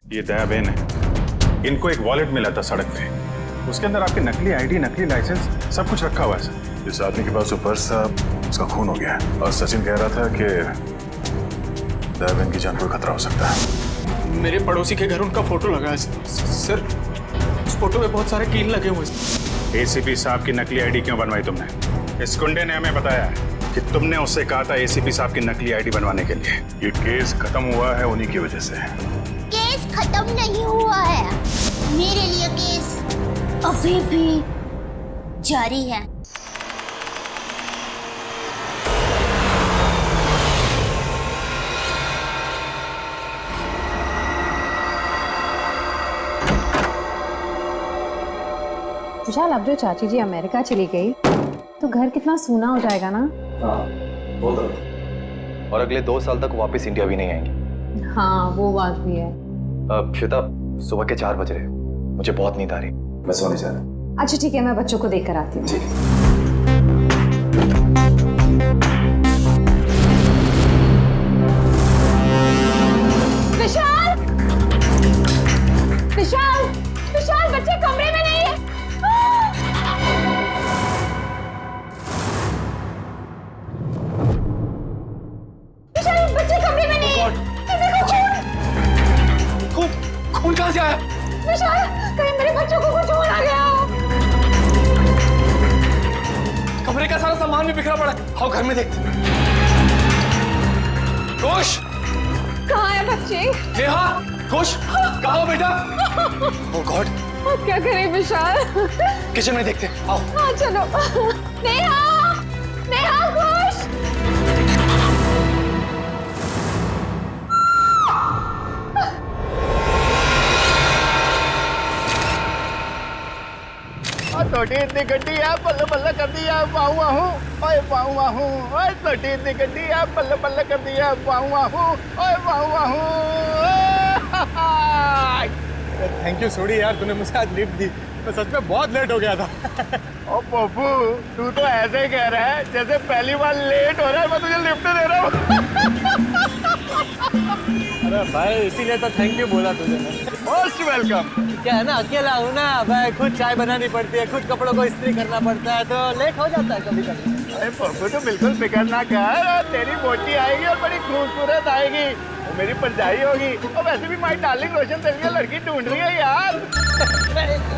ये दयाबेन है। इनको एक वॉलेट मिला था सड़क पे, उसके अंदर आपकी नकली आईडी, नकली लाइसेंस सब कुछ रखा हुआ है सर। इस आदमी के पास जो पर्स था उसका खून हो गया है और सचिन कह रहा था कि दयाबेन की जान को खतरा हो सकता है। मेरे पड़ोसी के घर उनका फोटो लगा है सर। उस फोटो में बहुत सारे कील लगे हुए हैं। एसीपी साहब की नकली आईडी क्यों बनवाई तुमने? इस गुंडे ने हमें बताया कि तुमने उससे कहा था एसीपी साहब की नकली आईडी बनवाने के लिए। ये केस खत्म हुआ है उन्हीं की वजह से। केस खत्म नहीं हुआ है, मेरे लिए केस अभी भी जारी है। विशाल, अब जो चाची जी अमेरिका चली गई तो घर कितना सूना हो जाएगा ना। हाँ, बहुत ज़्यादा। और अगले 2 साल तक वापस इंडिया भी नहीं आएंगे। हाँ, वो बात भी है। श्वेता, सुबह के 4 बज रहे, मुझे बहुत नींद आ रही, मैं सोने जा रहा हूँ। अच्छा ठीक है, मैं बच्चों को देख कर आती हूँ। विशाल, विशाल, विशाल, बच्चे कमरे में नहीं है। विशाल, बच्चे कमरे में नहीं है। खून कहाँ से आया? विशाल, कहीं मेरे बच्चों को कुछ हो ना गया। कमरे का सारा सामान भी बिखरा पड़ा है। आओ घर में देखते हैं। घोष, कहाँ है बच्चे? नेहा, घोष, कहाँ हो बेटा? ओह गॉड, अब क्या करें विशाल? किचन में देखते हैं। आओ। हाँ चलो। नेहा, नेहा, घोष। छोटी इतनी गड्डी है, बल्ले बल्ले कर दिया, बाहू आहू, ओए बाहू आहू, ओए छोटी इतनी गड्डी है, बल्ले बल्ले कर दिया, बाहू आहू, ओए बाहू आहू। थैंक यू सोडी यार, तूने मुझे आज लिफ्ट दी। मैं सच में बहुत लेट हो गया था। ओ पप्पू, तू तो ऐसे ही कह रहा है जैसे पहली बार लेट हो रहा है मैं तुझे लिफ्ट दे रहा हूँ। अरे भाई, इसीलिए तो थैंक यू बोला तुझे। Most welcome. क्या है ना, अकेला हूँ ना भाई, खुद चाय बनानी पड़ती है, खुद कपड़ों को इस्त्री करना पड़ता है, तो लेट हो जाता है कभी कभी। अरे पप्पू तो बिल्कुल फिक्र ना कर, तेरी बोटी आएगी और बड़ी खूबसूरत आएगी, वो मेरी परछाई होगी। और वैसे भी माय डार्लिंग रोशन तेरे लिए लड़की ढूंढ रही है यार।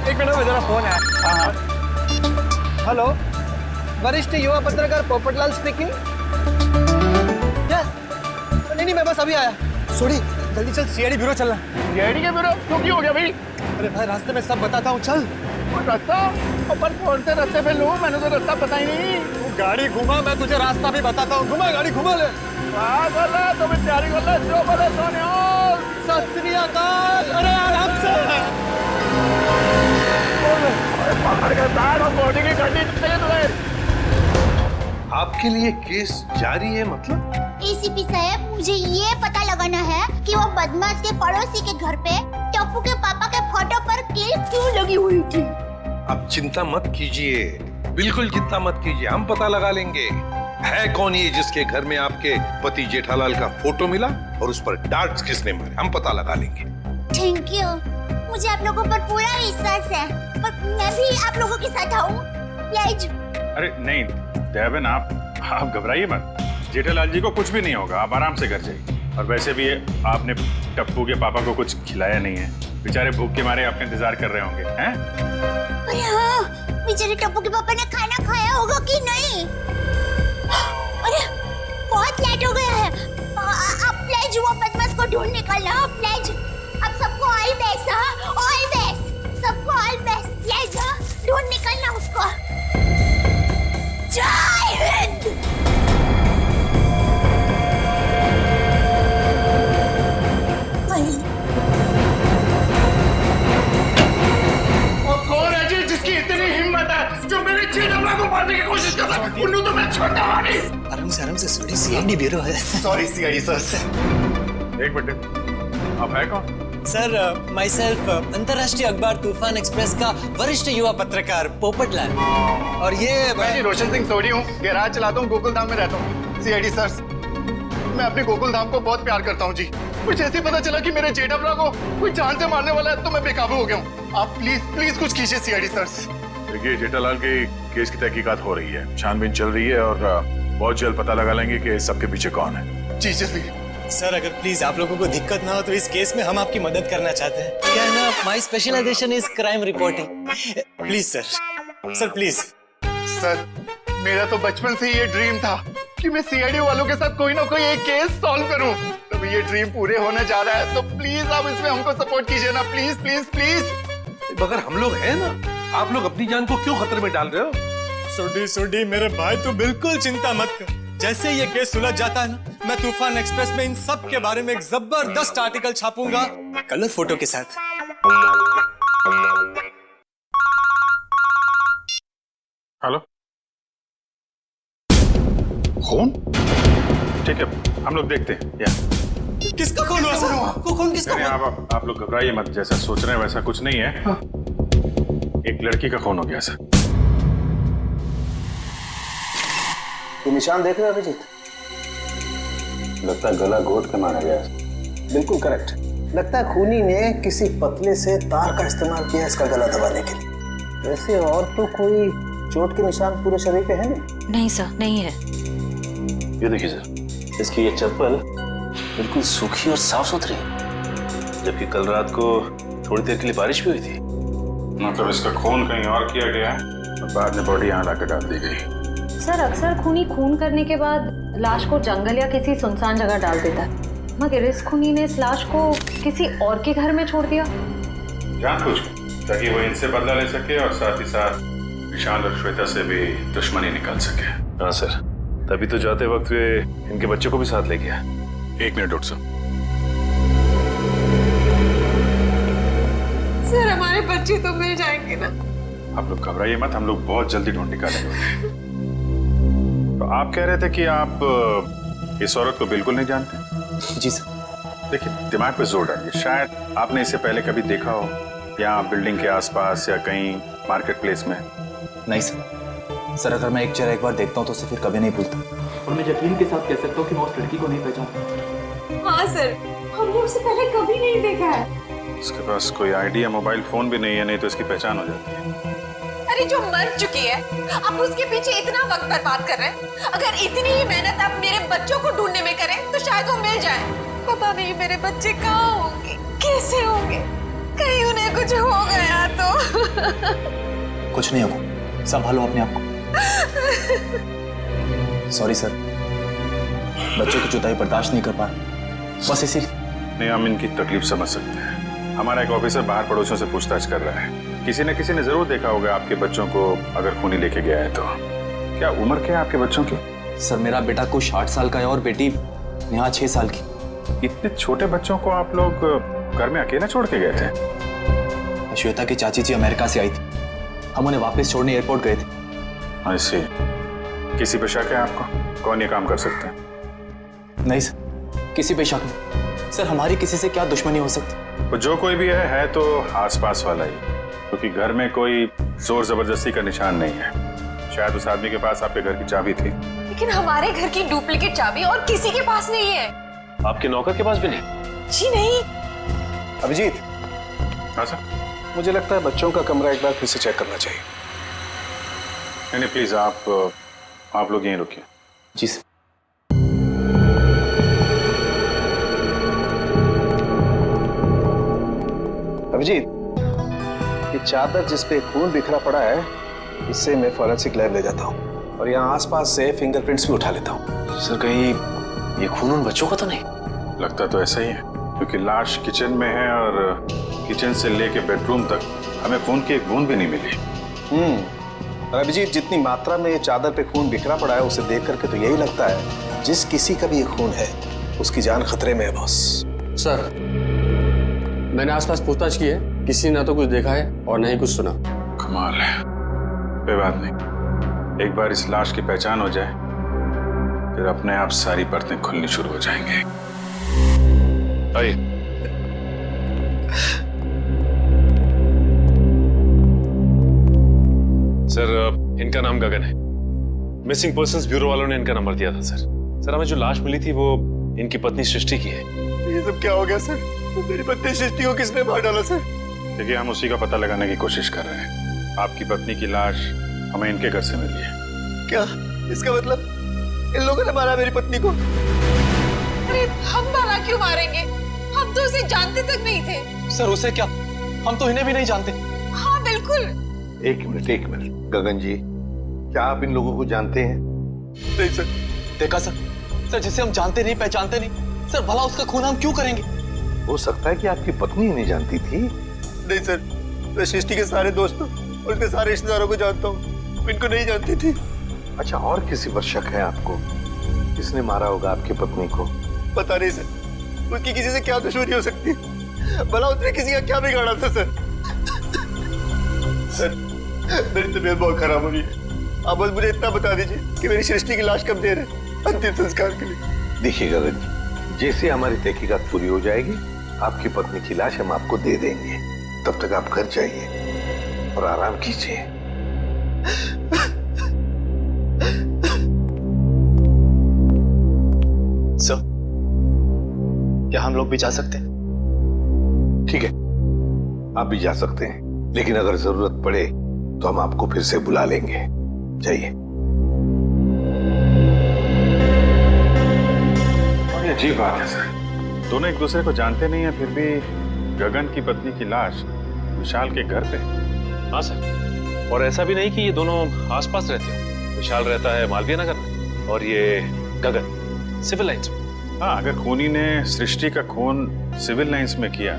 एक मिनट में जरा फोन है। हाँ। हेलो, वरिष्ठ युवा पत्रकार पोपटलाल स्पीकिंग। क्या? नहीं, मैं बस अभी आया। सोडी, जल्दी चल, सीआईडी ब्यूरो चलना। सीआईडी के ब्यूरो? क्यों, क्या हो गया भाई? अरे भाई, रास्ते में सब बताता हूँ, चल। वो रास्ता? पर कौन से रास्ते पे लूं? मैंने तो रास्ता पता ही नहीं। तू गाड़ी घुमा, मैं तुझे रास्ता भी बताता हूँ। घुमा, गाड़ी घुमा ले। हाँ बोला, तुम्हें तैयारी कर लो, जो बोले सोने। सत श्री अकाल। अरे आराम से। पकड़ के बैठ और बॉडी की गड्डी चाहिए तुम्हें। आपके लिए केस जारी है मतलब? एसीपी साहब, मुझे ये पता लगाना है कि वो बदमाश के पड़ोसी के घर पे टप्पू के पापा के फोटो पर कील क्यों लगी हुई थी। आप चिंता मत कीजिए, बिल्कुल चिंता मत कीजिए, हम पता लगा लेंगे। है कौन ये जिसके घर में आपके पति जेठालाल का फोटो मिला और उस पर डार्ट्स किसने मारे, हम पता लगा लेंगे। थैंक यू, मुझे आप लोगों पर पूरा विश्वास है, पर मैं भी आप लोगों के साथ आऊं प्लीज। अरे नहीं दयाबेन, आप घबराइए मत, जेठालाल जी को कुछ भी नहीं होगा, आप आराम से घर जाइए। और वैसे भी आपने टप्पू के पापा को कुछ खिलाया नहीं है, बेचारे भूख के मारे आपका इंतजार कर रहे होंगे। हैं? अरे हाँ, बेचारे टप्पू के पापा ने खाना खाया होगा कि नहीं। अरे बहुत लेट हो गया है, आप प्लीज वो बदमाश को ढूंढ निकालना प्लीज। आप सबको ऑल बेस्ट, हाँ ऑल बेस्ट, सबको ऑल बेस्ट प्लीज। हाँ, ढूंढ निकालना उसको। जय हिंद। और कौन है जी जिसकी इतनी हिम्मत है जो मेरे जेठालाल को मारने की कोशिश कर रहा है? उन्हें तो मैं छोड़ता नहीं। आराम से सोडी, सीआईडी ब्यूरो है। Sorry CID sir. एक मिनट, आप है कौन? सर, माई सेल्फ अंतर्राष्ट्रीय अखबार तूफान एक्सप्रेस का वरिष्ठ युवा पत्रकार पोपटलाल। और ये मैं जी रोशन सिंह सोडी हूँ, गैराज चलाता हूँ, गोकुलधाम में रहता हूँ। सीआईडी सर, मैं अपने गोकुल धाम को बहुत प्यार करता हूँ जी। कुछ ऐसे पता चला कि मेरे जेठाभरा को कोई जान से मारने वाला है तो मैं बेकाबू हो गया हूँ। आप प्लीज प्लीज कुछ कीजिए सीआईडी सर। देखिए, जेठालाल के केस की तहकीकात हो रही है, छानबीन चल रही है और बहुत जल्द पता लगा लेंगे कि सबके पीछे कौन है। जी जल्दी। सर अगर प्लीज आप लोगों को दिक्कत ना हो तो इस केस में हम आपकी मदद करना चाहते हैं। क्या है ना, my specialization is crime reporting. Please sir please. Sir मेरा तो बचपन से ये ड्रीम था कि मैं सीआईडी वालों के साथ कोई ना कोई एक केस सॉल्व करूं। तो ये ड्रीम पूरे होने जा रहा है, तो प्लीज आप इसमें हमको सपोर्ट कीजिए ना, प्लीज प्लीज प्लीज। मगर हम लोग हैं ना, आप लोग अपनी जान को क्यों खतरे में डाल रहे हो? सुडी मेरे भाई तू बिल्कुल चिंता मत कर। जैसे ये केस सुलझ जाता है ना, मैं तूफान एक्सप्रेस में इन सब के बारे में एक जबरदस्त आर्टिकल छापूंगा कलर फोटो के साथ। हेलो, खून? ठीक है, हम लोग देखते हैं। या किसका खून हुआ सर? खून किसका नहीं, हुआ? आप लोग घबराइए मत, जैसा सोच रहे हैं वैसा कुछ नहीं है। एक लड़की का खून हो गया सर। ये निशान देख रहे हो अभिजीत? लगता है गला घोट के मारा गया। बिल्कुल करेक्ट। लगता है खूनी ने किसी पतले से तार का इस्तेमाल किया इसका गला दबाने के लिए। वैसे और तो कोई चोट के निशान पूरे शरीर पे है नहीं? नहीं सर, नहीं है। ये देखिए सर, इसकी ये चप्पल बिल्कुल सूखी और साफ सुथरी, जबकि कल रात को थोड़ी देर के लिए बारिश भी हुई थी। मतलब इसका खून कहीं और किया गया है और बाद में बॉडी यहाँ लाकर डाल दी गई। सर अक्सर खूनी खून करने के बाद लाश को जंगल या किसी सुनसान जगह डाल देता है, मगर इस खूनी ने इस लाश को किसी और के घर में छोड़ दिया। जानबूझकर, ताकि वो इनसे बदला ले सके और साथ ही साथ निशान और श्वेता से भी दुश्मनी निकाल सके। हाँ सर, तभी तो जाते वक्त वे इनके बच्चों को भी साथ ले गया। एक मिनट डॉक्टर साहब। सर हमारे बच्चे तो मिल जाएंगे ना? आप लोग घबराइए मत, हम लोग बहुत जल्दी ढूंढ निकालेंगे। तो आप कह रहे थे कि आप इस औरत को बिल्कुल नहीं जानते? जी सर। देखिए, दिमाग पे जोर डालिए। शायद आपने इसे पहले कभी देखा हो, या बिल्डिंग के आसपास या कहीं मार्केट प्लेस में। नहीं सर, अगर मैं एक चेहरा एक बार देखता हूँ तो उसे फिर कभी नहीं भूलता। और मैं यकीन के साथ कह सकता हूँ कि मैं उस लड़की को नहीं पहचानता। हाँ सर, हमने उसे पहले कभी नहीं देखा है। इसके पास कोई आईडी या मोबाइल फोन भी नहीं है, नहीं तो इसकी पहचान हो जाती है। अरे जो मर चुकी है, आप उसके पीछे इतना वक्त बर्बाद कर रहे हैं। अगर इतनी ही मेहनत आप मेरे बच्चों को ढूंढने में करें तो शायद वो मिल जाए। पता नहीं मेरे बच्चे कहाँ होंगे, कैसे होंगे, कहीं उन्हें कुछ हो गया तो। कुछ नहीं होगा, संभालो अपने आप को। सॉरी सर, बच्चों की जुदाई बर्दाश्त नहीं कर पा रहा, बस इसी। नहीं, हम इनकी तकलीफ समझ सकते हैं। हमारा एक ऑफिसर बाहर पड़ोसियों से पूछताछ कर रहा है। किसी न किसी ने जरूर देखा होगा आपके बच्चों को, अगर खूनी लेके गया है तो। क्या उम्र क्या है आपके बच्चों की? सर मेरा बेटा कुछ 8 साल का है और बेटी नेहा 6 साल की। इतने छोटे बच्चों को आप लोग घर में अकेला छोड़ के गए थे? श्वेता की चाची जी अमेरिका से आई थी, हम उन्हें वापस छोड़ने एयरपोर्ट गए थे। ऐसे किसी पे शक है आपको? कौन ये काम कर सकते हैं? नहीं सर, किसी पे शक नहीं। सर हमारी किसी से क्या दुश्मनी हो सकती? तो जो कोई भी है तो आसपास वाला ही, क्योंकि घर में कोई जोर जबरदस्ती का निशान नहीं है। शायद उस आदमी के पास आपके घर की चाबी थी। लेकिन हमारे घर की डुप्लीकेट चाबी और किसी के पास नहीं है। आपके नौकर के पास भी नहीं? जी नहीं। अभिजीत। हाँ सर। मुझे लगता है बच्चों का कमरा एक बार फिर से चेक करना चाहिए। नहीं प्लीज, आप लोग यहीं रुकिए। जी सर। अभिजीत, ये चादर जिस पे खून बिखरा पड़ा है, इससे मैं फॉरेंसिक लैब ले जाता हूँ और यहाँ आसपास से फिंगरप्रिंट्स भी उठा लेता हूँ। सर कहीं ये खून उन बच्चों का तो नहीं? लगता तो ऐसा ही है, क्योंकि लाश किचन में है और किचन से लेके बेडरूम तक हमें खून की एक बूंद भी नहीं मिली। और अभिजीत, जितनी मात्रा में ये चादर पे खून बिखरा पड़ा है, उसे देख करके तो यही लगता है जिस किसी का भी ये खून है उसकी जान खतरे में है बॉस। सर मैंने आसपास पूछताछ की है, किसी ने ना तो कुछ देखा है और ना ही कुछ सुना। कमाल है। कोई बात नहीं, एक बार इस लाश की पहचान हो जाए फिर अपने आप सारी परतें खुलनी शुरू हो जाएंगे। आइए। सर इनका नाम गगन है। मिसिंग पर्संस ब्यूरो वालों ने इनका नंबर दिया था सर। सर हमें जो लाश मिली थी वो इनकी पत्नी सृष्टि की है। ये सब क्या हो गया सर? मेरी पत्नी सृष्टि को किसने मार डाला सर? देखिए, हम उसी का पता लगाने की कोशिश कर रहे हैं। आपकी पत्नी की लाश हमें इनके घर से मिली है। क्या इसका मतलब इन लोगों ने मारा मेरी पत्नी को? अरे हम भला क्यों मारेंगे? हम तो उसे जानते तक नहीं थे। सर उसे क्या, हम तो इन्हें भी नहीं जानते। हाँ बिल्कुल। एक मिनट गगन जी, क्या आप इन लोगों को जानते हैं? नहीं सर। देखा सर जिसे हम जानते नहीं पहचानते नहीं सर, भला उसका खून हम क्यों करेंगे? हो सकता है कि आपकी पत्नी नहीं जानती थी। नहीं सर, मैं सृष्टि के सारे दोस्तों और उसके सारे रिश्तेदारों को जानता हूँ, इनको नहीं जानती थी। अच्छा, और किसी पर शक है आपको? किसने मारा होगा आपकी पत्नी को? पता नहीं सर, उसकी किसी से क्या दुश्मनी हो सकती है? भला उसने किसी का क्या बिगाड़ा था सर? सर मेरी तबीयत बहुत खराब हो रही है, आप बस मुझे इतना बता दीजिए कि मेरी सृष्टि की लाश कब दे रहे अंतिम संस्कार के लिए। देखिए गगन जी, जैसे हमारी तहकीकात पूरी हो जाएगी आपकी पत्नी की लाश हम आपको दे देंगे। तब तक आप घर जाइए और आराम कीजिए। सर क्या हम लोग भी जा सकते हैं? ठीक है, आप भी जा सकते हैं, लेकिन अगर जरूरत पड़े तो हम आपको फिर से बुला लेंगे। जाइए। बड़ी अजीब बात है सर, दोनों एक दूसरे को जानते नहीं है, फिर भी गगन की पत्नी की लाश विशाल के घर पे। हाँ सर, और ऐसा भी नहीं कि ये दोनों आसपास रहते हैं। विशाल रहता है मालवीय नगर में और ये गगन सिविल लाइंस में। हाँ, अगर खूनी ने सृष्टि का खून सिविल लाइंस में किया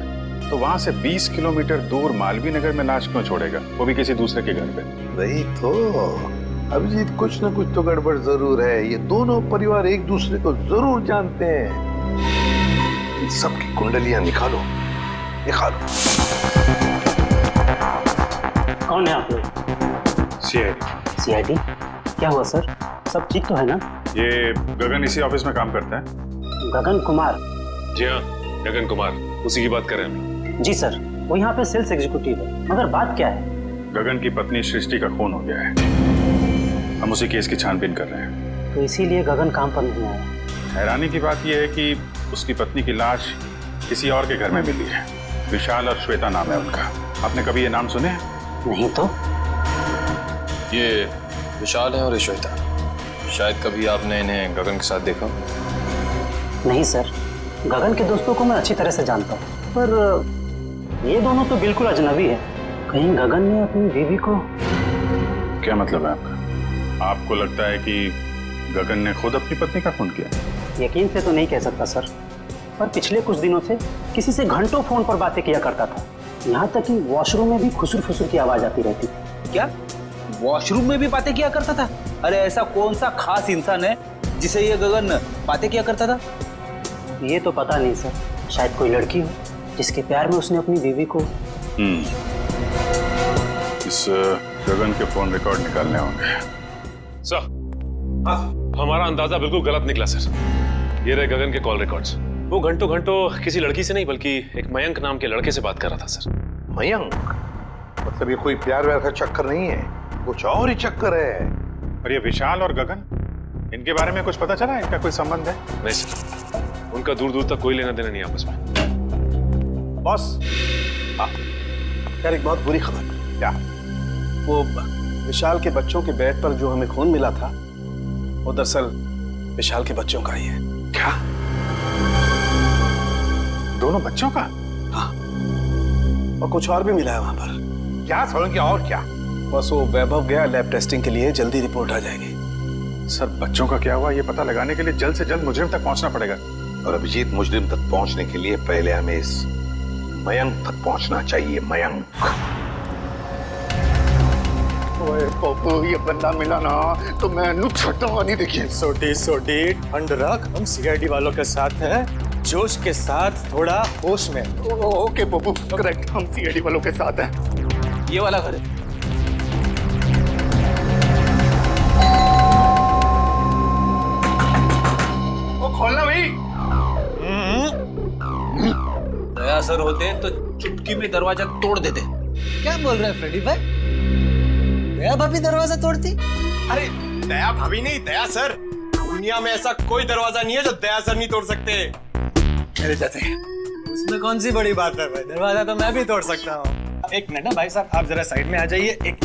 तो वहां से 20 किलोमीटर दूर मालवीय नगर में लाश क्यों छोड़ेगा, वो भी किसी दूसरे के घर पे? वही तो अभिजीत, कुछ ना कुछ तो गड़बड़ जरूर है। ये दोनों परिवार एक दूसरे को जरूर जानते हैं। इन सबकी कुंडलियां निकालो। कौन है आप लोग? सीआईडी। सीआईडी? क्या हुआ सर, सब ठीक तो है ना? ये गगन इसी ऑफिस में काम करता है। गगन कुमार? जी हाँ, गगन कुमार, उसी की बात कर रहे हैं हम। जी सर, वो यहाँ पे सेल्स एग्जीक्यूटिव है। मगर बात क्या है? गगन की पत्नी सृष्टि का खून हो गया है, हम उसी केस की छानबीन कर रहे हैं। तो इसीलिए गगन काम पर नहीं आया। हैरानी की बात यह है कि उसकी पत्नी की लाश किसी और के घर में मिली है। विशाल और श्वेता नाम है उनका। आपने कभी ये नाम सुने हैं? नहीं तो। ये विशाल है और ये श्वेता। शायद कभी आपने इन्हें गगन के साथ देखा? नहीं सर, गगन के दोस्तों को मैं अच्छी तरह से जानता हूँ, पर ये दोनों तो बिल्कुल अजनबी है। कहीं गगन ने अपनी बीवी को... क्या मतलब है आपका? आपको लगता है कि गगन ने खुद अपनी पत्नी का खून किया? यकीन से तो नहीं कह सकता सर, पर पिछले कुछ दिनों से किसी से घंटों फोन पर बातें किया करता था। यहाँ तक कि वॉशरूम में भी खुसुर फुसुर की आवाज आती रहती थी। क्या वॉशरूम में भी बातें किया करता था? अरे ऐसा कौन सा खास इंसान है जिसे ये गगन बातें किया करता था? ये तो पता नहीं सर, शायद कोई लड़की हो जिसके प्यार में उसने अपनी बीवी को... इस गगन के फोन रिकॉर्ड निकालने होंगे। सर, हमारा अंदाजा बिल्कुल गलत निकला सर। ये रहे गगन के कॉल रिकॉर्ड्स। वो घंटों घंटों किसी लड़की से नहीं बल्कि एक मयंक नाम के लड़के से बात कर रहा था सर। मयंक? मतलब ये कोई प्यार व्यार का चक्कर नहीं है, कुछ और ही चक्कर है। और ये विशाल और गगन, इनके बारे में कुछ पता चला? इनका कोई संबंध है? नहीं सर, उनका दूर दूर तक कोई लेना देना नहीं आपस में। बॉस, यार एक बहुत बुरी खबर। क्या? वो विशाल के बच्चों के बेड पर जो हमें खून मिला था, वो दरअसल विशाल के बच्चों का ही है। क्या? दोनों बच्चों का? हाँ, और कुछ और भी मिला है वहां पर। क्या समझ गया? और क्या? बस वो वैभव गया लैब टेस्टिंग के लिए, जल्दी रिपोर्ट आ जाएगी। सर, बच्चों का क्या हुआ ये पता लगाने के लिए जल्द से जल्द मुजरिम तक पहुंचना पड़ेगा। और अभिजीत, मुजरिम तक पहुंचने के लिए पहले हमें इस मयंक तक पहुंचना चाहिए। मयंक। ओए पप्पू, ये बंदा मिला ना तो मैं नुकसान नहीं। देखिए सोटी ठंड रख, हम सीआईडी वालों के साथ हैं, जोश के साथ, थोड़ा होश में। ओके पप्पू, करेक्ट, हम सीआईडी वालों के साथ हैं। ये वाला घर है। वो खोलना भाई। दया सर होते तो चुटकी में दरवाजा तोड़ देते। क्या बोल रहे हैं फ्रेडी भाई? दया भाभी दरवाजा तोड़ती? अरे दया भाभी नहीं, दया सर। दुनिया में ऐसा कोई दरवाजा नहीं है जो दया सर नहीं तोड़ सकते मेरे जैसे। उसमें कौन सी बड़ी बात है भाई, दरवाजा तो मैं भी तोड़ सकता हूँ। एक मिनट ना भाई साहब, आप जरा साइड में आ जाइए। एक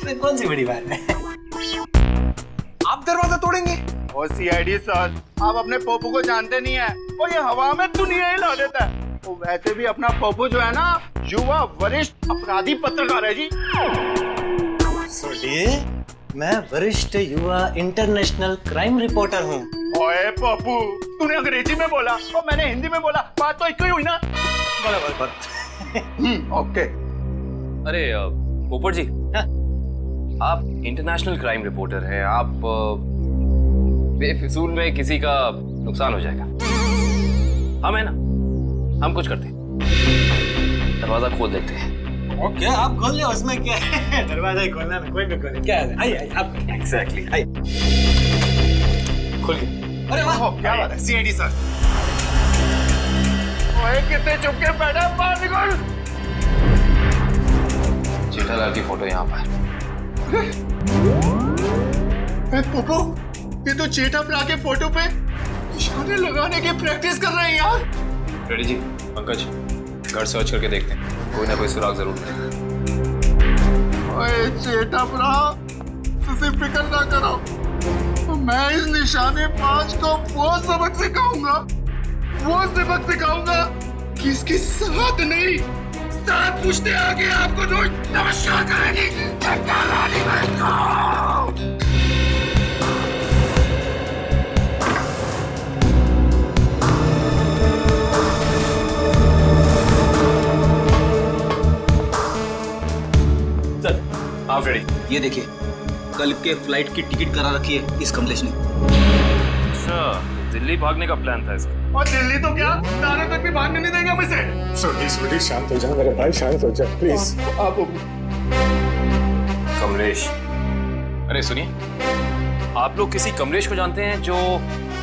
मिनट कौन सी बड़ी बात है, आप दरवाजा तोड़ेंगे? ओ सीआईडी सर, आप अपने पप्पू को जानते नहीं है, और ये हवा में दुनिया हिला देता है। तो वैसे भी अपना पप्पू जो है ना, युवा वरिष्ठ अपराधी पत्रकार है जी। सुनिए, मैं वरिष्ठ युवा इंटरनेशनल क्राइम रिपोर्टर हूँ। ओए पप्पू, तूने अंग्रेजी में बोला और मैंने हिंदी में बोला, बात तो एक ही हुई ना। बराबर। ओके। अरे पोपट जी, आप इंटरनेशनल क्राइम रिपोर्टर हैं, आप बेफिजूल में किसी का नुकसान हो जाएगा। हम है ना, हम कुछ करते हैं, दरवाजा खोल देते हैं। ओके, आप खोल ले, उसमें क्या है? दरवाजा ही खोलना है, कोई भी खोले, क्या है? आइए आप। एग्जैक्टली। आइए, खुल गया। अरे वाह, क्या बात है सीआईडी सर। ओए कितने चुप के बैठा, बाहर निकल। जेठालाल की फोटो यहाँ पर। पप्पू, ये तो जेठालाल के फोटो पे निशाने लगाने की प्रैक्टिस कर रहे हैं यार। रेडी जी, पंकज घर सर्च करके देखते हैं, कोई ना कोई सुराग जरूर मिलेगा। ओए जेठालाल, तुझे फिक्र ना करो, तो मैं इस निशाने पांच को वो सबक सिखाऊंगा कि इसकी साथ नहीं, साथ पूछते आगे आपको रोज नमस्कार करेगी। सर आप रेडी? ये देखिए, कल के फ्लाइट की टिकट करा रखी है इस कमलेश ने। अच्छा, दिल्ली भागने का प्लान था इसका। और दिल्ली तो क्या, दाने तक भी भागने नहीं देंगे हम इसे। सोडी शांत हो जा मेरे भाई, शांत हो जा प्लीज। आप कमलेश, अरे सुनिए, आप लोग किसी कमलेश को जानते हैं जो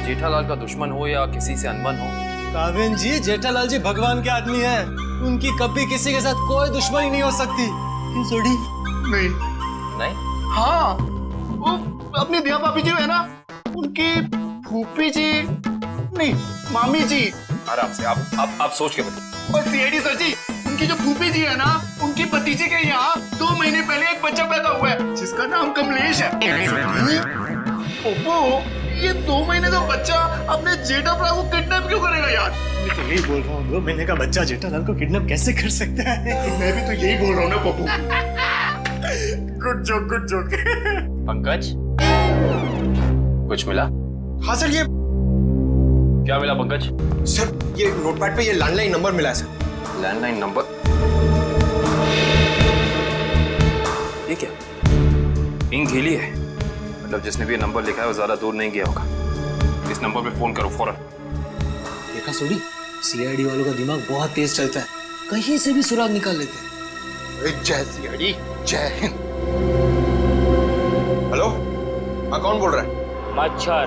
जेठालाल का दुश्मन हो या किसी से अनबन हो? काबिन जी, जेठालाल जी भगवान के आदमी हैं, उनकी कभी किसी के साथ कोई दुश्मनी नहीं हो सकती। क्यों सोडी? नहीं? हाँ, वो अपनी दिया भाभी जी है ना, उनकी फूफी जी नहीं, मामी जी। आराम से, आप सोच के बताइए। और सीआईडी सर जी, उनकी जो फूफी जी है ना, उनकी भतीजे के यहाँ 2 महीने पहले एक बच्चा पैदा हुआ है जिसका नाम कमलेश है। ओप्पो, ये 2 महीने का बच्चा अपने जेठालाल को किडनैप क्यों करेगा यार? मैं तो यही बोल रहा हूँ, 2 महीने का बच्चा जेठालाल को किडनैप कैसे कर सकता है? मैं भी तो यही बोल रहा हूँ ना पप्पू। Good joke. पंकज, कुछ मिला? हाँ सर, ये क्या मिला पंकज? सर, ये नोटपैड पे ये लैंडलाइन नंबर मिला है सर। Landline number? ये क्या? इंक गीली है, मतलब जिसने भी ये नंबर लिखा है वो ज्यादा दूर नहीं गया होगा। इस नंबर पे फोन करो फौरन। देखा सोडी, सीआईडी वालों का दिमाग बहुत तेज चलता है, कहीं से भी सुराग निकाल लेते हैं। जय सीआईडी, जय हिंद। हेलो, हाँ कौन बोल रहा है? मच्छर।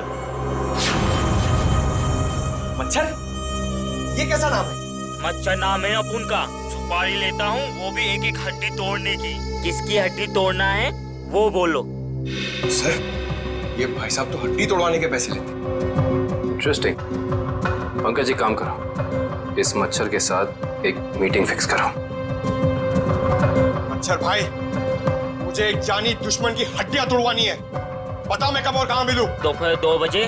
मच्छर? ये कैसा नाम है? मच्छर नाम है अपुन का। सुपारी लेता हूँ, वो भी एक एक हड्डी तोड़ने की। किसकी हड्डी तोड़ना है वो बोलो। सर, ये भाई साहब तो हड्डी तोड़वाने के पैसे लेते। इंटरेस्टिंग। पंकज जी काम करो, इस मच्छर के साथ एक मीटिंग फिक्स करो। मच्छर भाई, मुझे एक जानी दुश्मन की हड्डियां तोड़वानी है। बता मैं कब और कहाँ मिलूं? दोपहर 2 बजे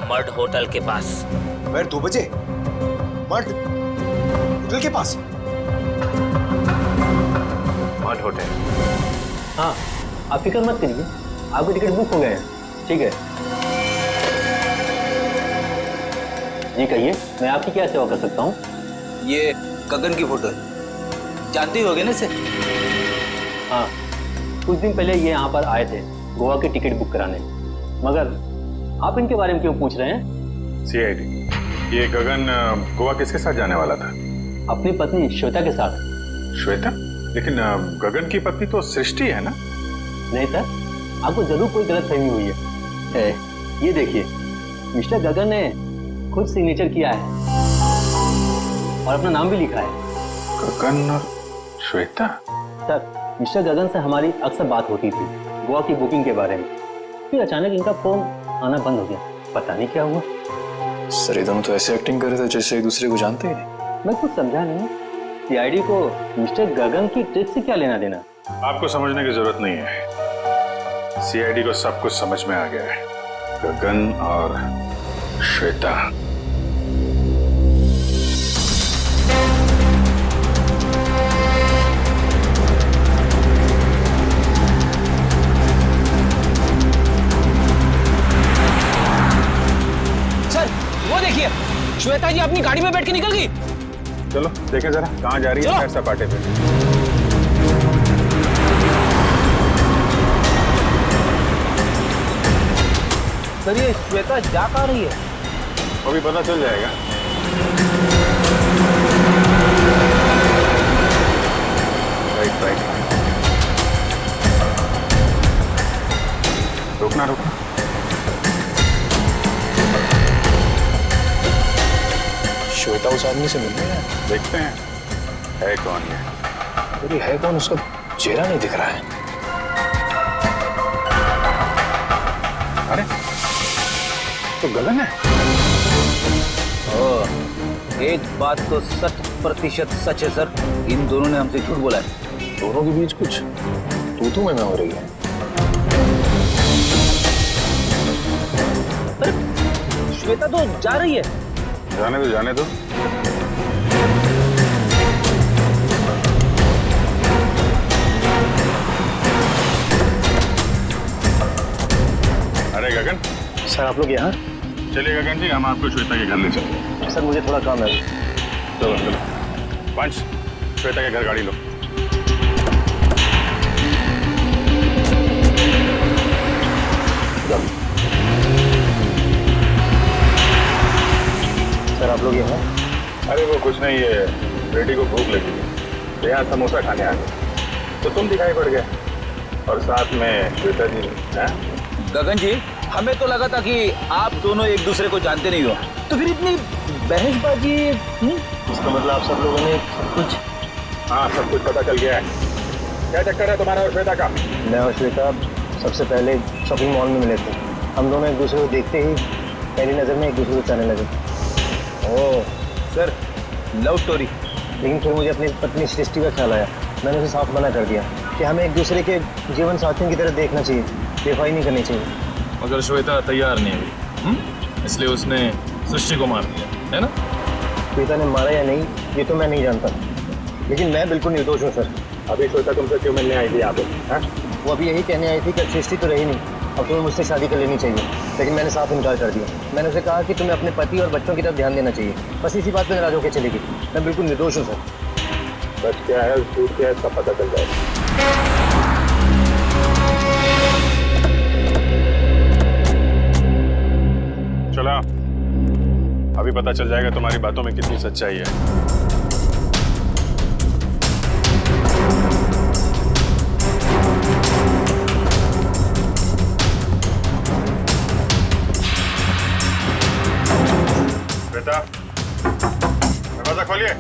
मर्ड होटल के पास। दोपहर 2 बजे मर्ड होटल के पास? Mud hotel? हाँ, आप फिक्र मत करिए, आपके टिकट बुक हो गए हैं। ठीक है जी, कहिए मैं आपकी क्या सेवा कर सकता हूँ? ये गगन की फोटो है, जानते ही होगे ना इसे? हाँ, कुछ दिन पहले ये यहाँ पर आए थे गोवा की टिकट बुक कराने, मगर आप इनके बारे में क्यों पूछ रहे हैं? सीआईडी, ये गगन गोवा किसके साथ जाने वाला था? अपनी पत्नी श्वेता के साथ। श्वेता? लेकिन गगन की पत्नी तो सृष्टि है ना? नहीं सर, आपको जरूर कोई गलतफहमी हुई है। ये देखिए, मिस्टर गगन ने खुद सिग्नेचर किया है और अपना नाम भी लिखा है। गगन और श्वेता? सर, मिस्टर गगन से हमारी अक्सर बात होती थी गोवा की बुकिंग के बारे में, फिर अचानक इनका फोन आना बंद हो गया, पता नहीं क्या हुआ। सर ये दोनों तो ऐसे एक्टिंग कर रहे थे जैसे एक दूसरे को जानते ही नहीं। मैं कुछ समझा नहीं, सीआईडी को मिस्टर गगन की ट्रिक से क्या लेना देना? आपको समझने की जरूरत नहीं है, सीआईडी को सब कुछ समझ में आ गया है। गगन और श्वेता। सर वो देखिए, श्वेता जी अपनी गाड़ी में बैठ के निकल गई। चलो देखें जरा कहाँ जा रही है खैर सपाटे पे। सर ये श्वेता जा कहाँ रही है? अभी पता चल जाएगा। राइट राइट, रुकना रुकना। श्वेता उस आदमी से मिलने है। देखते हैं है कौन ये। अरे है कौन, उसका चेहरा नहीं दिख रहा है। अरे तो गगन है। एक बात तो 100% सच है सर, इन दोनों ने हमसे झूठ बोला है। दोनों के बीच कुछ तू में हो रही है। अरे श्वेता तो जा रही है। जाने दो जाने दो। अरे गगन। सर आप लोग यहाँ? चलिए गगन जी, हम आपको श्वेता के घर ले चलेंगे। सर मुझे थोड़ा काम है। चलो चलो पंच, श्वेता के घर गाड़ी लो। सर आप लोग यहाँ? अरे वो कुछ नहीं, ये बेटी को भूख लगी थी, यहाँ समोसा खाने आ गए तो तुम दिखाई पड़ गए और साथ में श्वेता जी। गगन जी, हमें तो लगा था कि आप दोनों एक दूसरे को जानते नहीं हो, तो फिर इतनी बहसबाजी। इसका मतलब आप सब लोगों ने सब कुछ? हाँ सब कुछ पता चल गया है। क्या चक्कर है तुम्हारा और श्वेता का? मैं और श्वेता सबसे पहले शॉपिंग मॉल में मिले थे। हम दोनों एक दूसरे को देखते ही पहली नज़र में एक दूसरे को चाहने लगे। Oh sir, love story. लेकिन फिर मुझे अपनी पत्नी सृष्टि का ख्याल आया। मैंने उसे साफ मना कर दिया कि हमें एक दूसरे के जीवन साथियों की तरह देखना चाहिए, बेवफाई नहीं करनी चाहिए। मगर श्वेता तैयार नहीं हुई, इसलिए उसने सृष्टि को मार दिया, है ना? श्वेता ने मारा या नहीं ये तो मैं नहीं जानता, लेकिन मैं बिल्कुल निर्दोष हूँ सर। अभी श्वेता तुमसे क्यों मिलने आई थी आप? वो अभी यही कहने आई थी कि सृष्टि तो रही नहीं, अब तुम्हें मुझसे शादी कर लेनी चाहिए। लेकिन मैंने साफ इनकार कर दिया। मैंने उसे कहा कि तुम्हें अपने पति और बच्चों की तरफ ध्यान देना चाहिए। बस इसी बात पर नाराज होकर चलेगी। मैं बिल्कुल निर्दोष हूँ सर। बस क्या है झूठ क्या है इसका पता चल जाएगा। चला अभी पता चल जाएगा तुम्हारी बातों में कितनी सच्चाई है। बेटा दरवाजा खोलिए।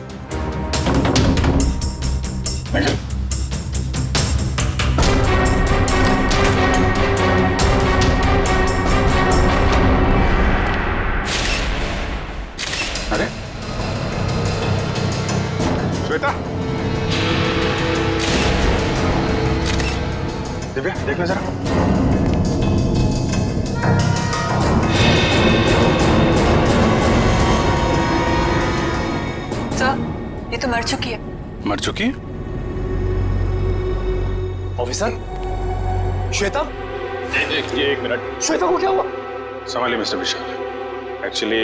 अरे श्वेता, दिव्या देखना जरा। सर ये तो मर चुकी है। मर चुकी है? ऑफिसर, श्वेता? ये एक मिनट। श्वेता को क्या हुआ? संभालिए मिस्टर विशाल। एक्चुअली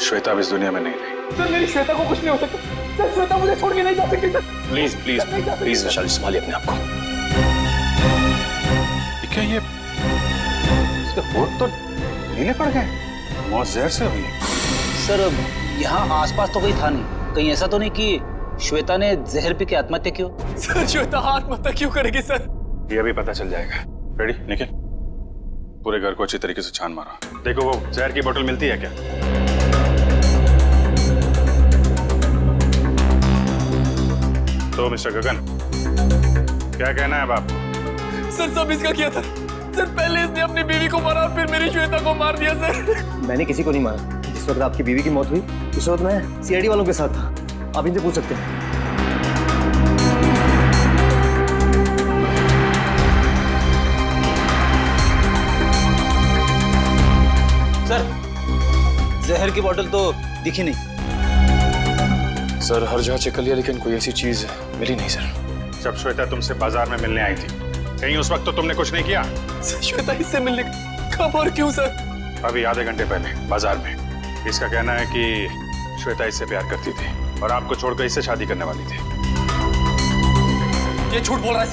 श्वेता अब इस दुनिया में नहीं रही। सर मेरी श्वेता को कुछ नहीं हो सकता। सर श्वेता मुझे छोड़ के नहीं जा सकती सर। प्लीज प्लीज प्लीज विशाल, संभालिए अपने आप को। क्या ये इसके होठ तो नीले पड़ गए, मौत जहर से हुई। सर यहाँ आसपास तो कोई था नहीं, कहीं ऐसा तो नहीं कि श्वेता ने जहर पी के आत्महत्या की हो? सर श्वेता आत्महत्या क्यों करेगी सर? ये अभी पता चल जाएगा। रेडी निखिल, पूरे घर को अच्छी तरीके से छान मारो। देखो वो जहर की बोतल मिलती है क्या? तो मिस्टर गगन क्या कहना है बाप? सर सब इसका किया था। सर पहले इसने अपनी बीवी को मारा और फिर मेरी श्वेता को मार दिया सर। मैंने किसी को नहीं मारा। जिस वक्त आपकी बीवी की मौत हुई उस वक्त मैं सीआईडी वालों के साथ था। आप इनसे पूछ सकते हैं। सर जहर की बोतल तो दिखी नहीं। सर हर जगह चेक कर लिया लेकिन कोई ऐसी चीज मिली नहीं सर। जब श्वेता तुमसे बाजार में मिलने आई थी कहीं उस वक्त तो तुमने कुछ नहीं किया? श्वेता इससे मिलने कब और क्यों सर? अभी आधे घंटे पहले बाजार में। इसका कहना है कि श्वेता इससे प्यार करती थी और आपको छोड़कर इससे शादी करने वाली थी। ये झूठ बोल रहा है,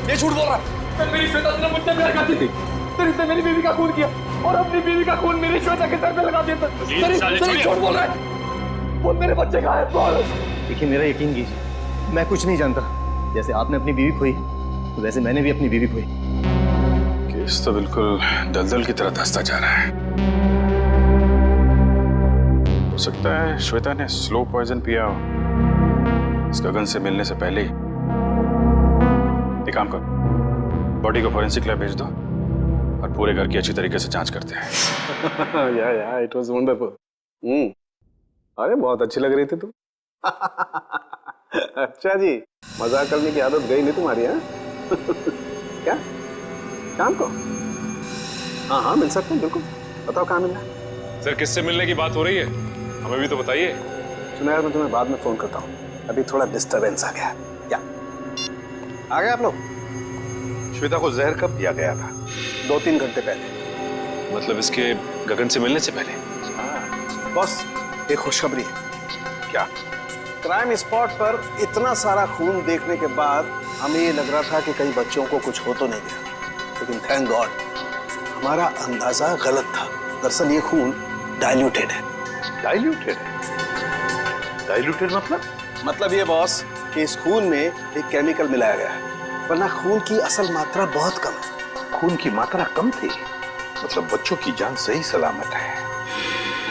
ये झूठ बोल रहा है। कल मेरी श्वेता से मुझसे प्यार करती थी, फिर इसने मेरी बीवी का खून किया और अपनी बीवी का खून मेरी श्वेता के सर पे लगा दिया। सर झूठ बोल रहा है। वो मेरे बच्चे कहाँ है? बोल। देखिए मेरा यकीन कीजिए, मैं कुछ नहीं जानता। जैसे आपने अपनी बीवी खोई तो वैसे मैंने भी अपनी बीवी खोई। केस तो बिल्कुल दलदल की तरह धंसता जा रहा है। हो सकता है श्वेता ने स्लो पॉइजन पिया हो इस गगन से मिलने से पहले ही। एक काम करो, बॉडी को फॉरेंसिक लैब भेज दो और पूरे घर की अच्छी तरीके से जांच करते हैं। या इट वाज वंडरफुल। अरे बहुत अच्छी लग रही थी तुम। अच्छा जी, मजाक करने की आदत गई नहीं तुम्हारी? है क्या शाम को? हाँ हाँ मिल सकते हैं बिल्कुल। बताओ कहाँ मिलना? सर किससे मिलने की बात हो रही है, हमें भी तो बताइए। सुना मैं तुम्हें बाद में फोन करता हूँ, अभी थोड़ा डिस्टरबेंस आ गया। क्या आ गए आप लोग? श्वेता को जहर कब दिया गया था? 2-3 घंटे पहले। मतलब इसके गगन से मिलने से पहले? बॉस एक खुशखबरी है। क्या? क्राइम स्पॉट पर इतना सारा खून देखने के बाद हमें ये लग रहा था कि कई बच्चों को कुछ हो तो नहीं गया, लेकिन थैंक गॉड हमारा अंदाजा गलत था। दरअसल ये खून डाइल्यूटेड है। डाइल्यूटेड? डाइल्यूटेड मतलब ये बॉस कि इस खून में एक केमिकल मिलाया गया है, वरना खून की असल मात्रा बहुत कम है। खून की मात्रा कम थी, मतलब बच्चों की जान सही सलामत है।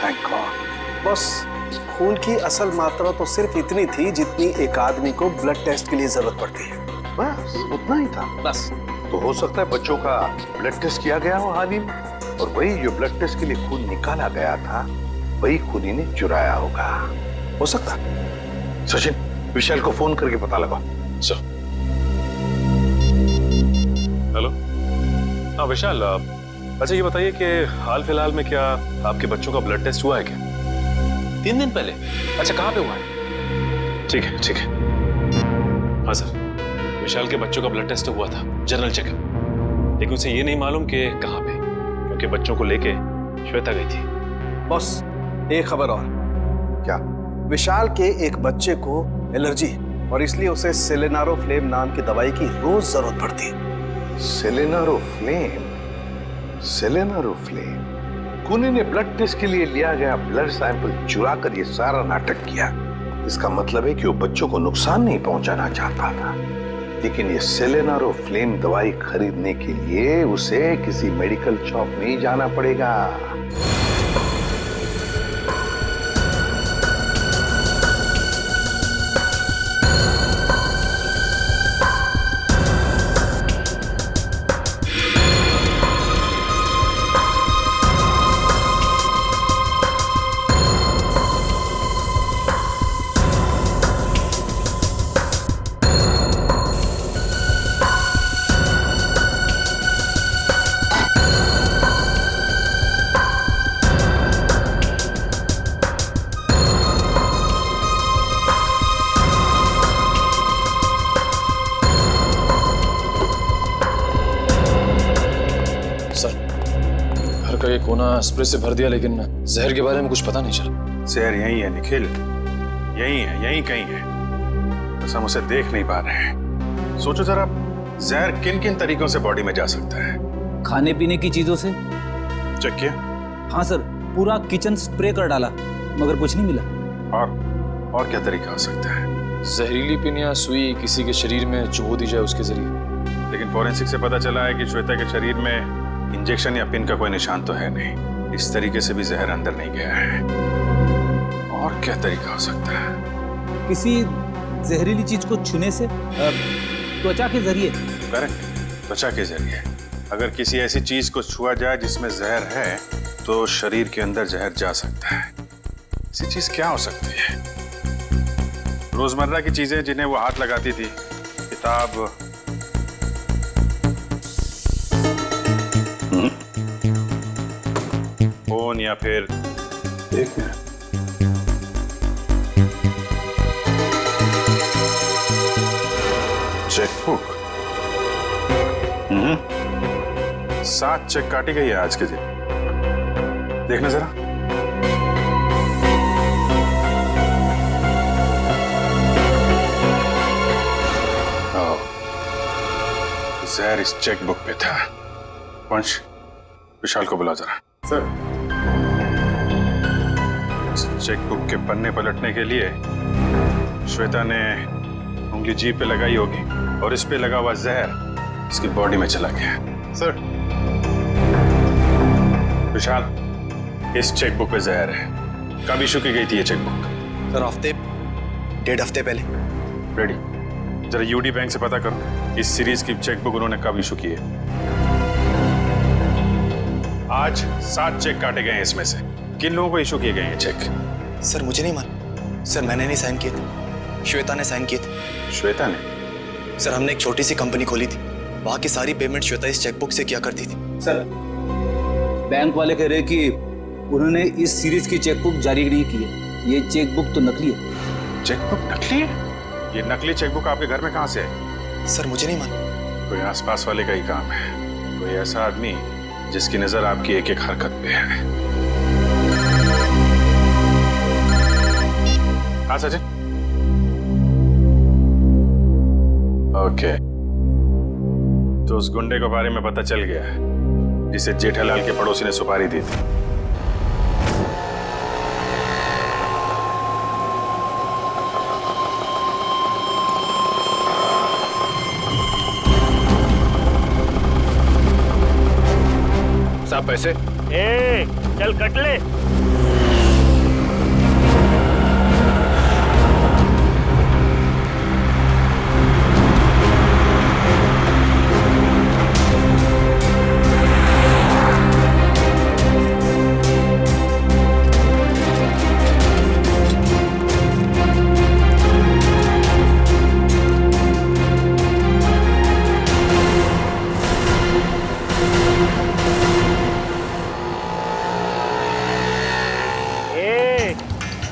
Thank God. बस खून की असल मात्रा तो सिर्फ इतनी थी जितनी एक आदमी को ब्लड टेस्ट के लिए जरूरत पड़ती है। बस उतना ही था? बस। तो हो सकता है बच्चों का ब्लड टेस्ट किया गया हो हाल ही में, और वही जो ब्लड टेस्ट के लिए खून निकाला गया था वही खून ही ने चुराया होगा। हो सकता। सचिन विशाल को फोन करके पता लगाओ। सर। हेलो। हाँ विशाल, अच्छा ये बताइए कि हाल फिलहाल में क्या आपके बच्चों का ब्लड टेस्ट हुआ है क्या? 3 दिन पहले? अच्छा कहाँ पे हुआ है? ठीक है ठीक है। हाँ सर, विशाल के बच्चों का ब्लड टेस्ट हुआ था, जनरल चेकअप, लेकिन उसे ये नहीं मालूम कि कहाँ पे, क्योंकि बच्चों को लेके श्वेता गई थी। बॉस एक खबर और। क्या? विशाल के एक बच्चे को एलर्जी है और इसलिए उसे सेलेनारोफ्लेम नाम की दवाई की रोज जरूरत पड़ती है। सेलेनारोफ्लेम? सेलेनारोफ्लेम? खूनी ने ब्लड टेस्ट के लिए लिया गया ब्लड सैंपल चुरा कर ये सारा नाटक किया। इसका मतलब है कि वो बच्चों को नुकसान नहीं पहुंचाना चाहता था, लेकिन ये सेलेनारोफ्लेम दवाई खरीदने के लिए उसे किसी मेडिकल शॉप में ही जाना पड़ेगा। का ये कोना स्प्रे से भर दिया, लेकिन जहर के बारे में कुछ पता नहीं चला। जहर यही है निखिल, यही है, यही कहीं है, बस हम उसे देख नहीं पा रहे हैं। सोचो जरा, जहर किन किन तरीकों से बॉडी में जा सकता है? खाने पीने की चीजों से। चेक किया? हाँ सर, पूरा किचन स्प्रे कर डाला मगर कुछ नहीं मिला। और क्या तरीका हो सकता है? जहरीली पिन या सुई किसी के शरीर में चुभो दी जाए उसके जरिए। लेकिन फॉरेंसिक से पता चला है कि श्वेता के शरीर में इंजेक्शन या पिन का कोई निशान तो है नहीं। इस तरीके से भी जहर अंदर नहीं गया है। और क्या तरीका हो सकता है? किसी जहरीली चीज को छूने से, त्वचा के जरिए। करेक्ट, त्वचा के जरिए। अगर किसी ऐसी चीज को छुआ जाए जिसमें जहर है तो शरीर के अंदर जहर जा सकता है। ऐसी चीज क्या हो सकती है? रोजमर्रा की चीजें जिन्हें वो हाथ लगाती थी, किताब, फोन, या फिर एक मिनट, चेकबुक। 7 चेक काटी गई है आज के दिन। देखना जरा। जहर इस चेकबुक पे था। वंश, विशाल को बुला जरा। सर, इस चेकबुक के पन्ने पलटने के लिए श्वेता ने उंगली जीभ पे लगाई होगी और इस पे लगा हुआ जहर इसकी बॉडी में चला गया। सर, विशाल, इस चेकबुक पे जहर है। कब इशू की गई थी ये चेकबुक? सर हफ्ते, 1.5 हफ्ते पहले। रेडी, जरा यूडी बैंक से पता करो इस सीरीज की चेकबुक उन्होंने कब इशू की है। आज 7 चेक काटे गए हैं, इसमें से किन लोगों को इशू किए गए हैं चेक? सर मुझे नहीं मालूम। सर मैंने नहीं साइन किए थे, श्वेता ने साइन किए थे। श्वेता ने? सर हमने एक छोटी सी कंपनी खोली थी, वहाँ की सारी पेमेंट श्वेता इस चेकबुक से किया करती थी। सर बैंक वाले कह रहे हैं कि उन्होंने इस सीरीज की चेकबुक जारी नहीं की है। ये चेकबुक तो नकली है। चेकबुक नकली है? ये नकली चेकबुक आपके घर में कहाँ से है? सर मुझे नहीं मालूम। कोई आसपास वाले का ही काम है। कोई ऐसा आदमी जिसकी नजर आपकी एक एक हरकत पे है। हाँ सचिन। ओके, तो उस गुंडे के बारे में पता चल गया है जिसे जेठालाल के पड़ोसी ने सुपारी दी थी। साहब पैसे? ए, चल कट ले।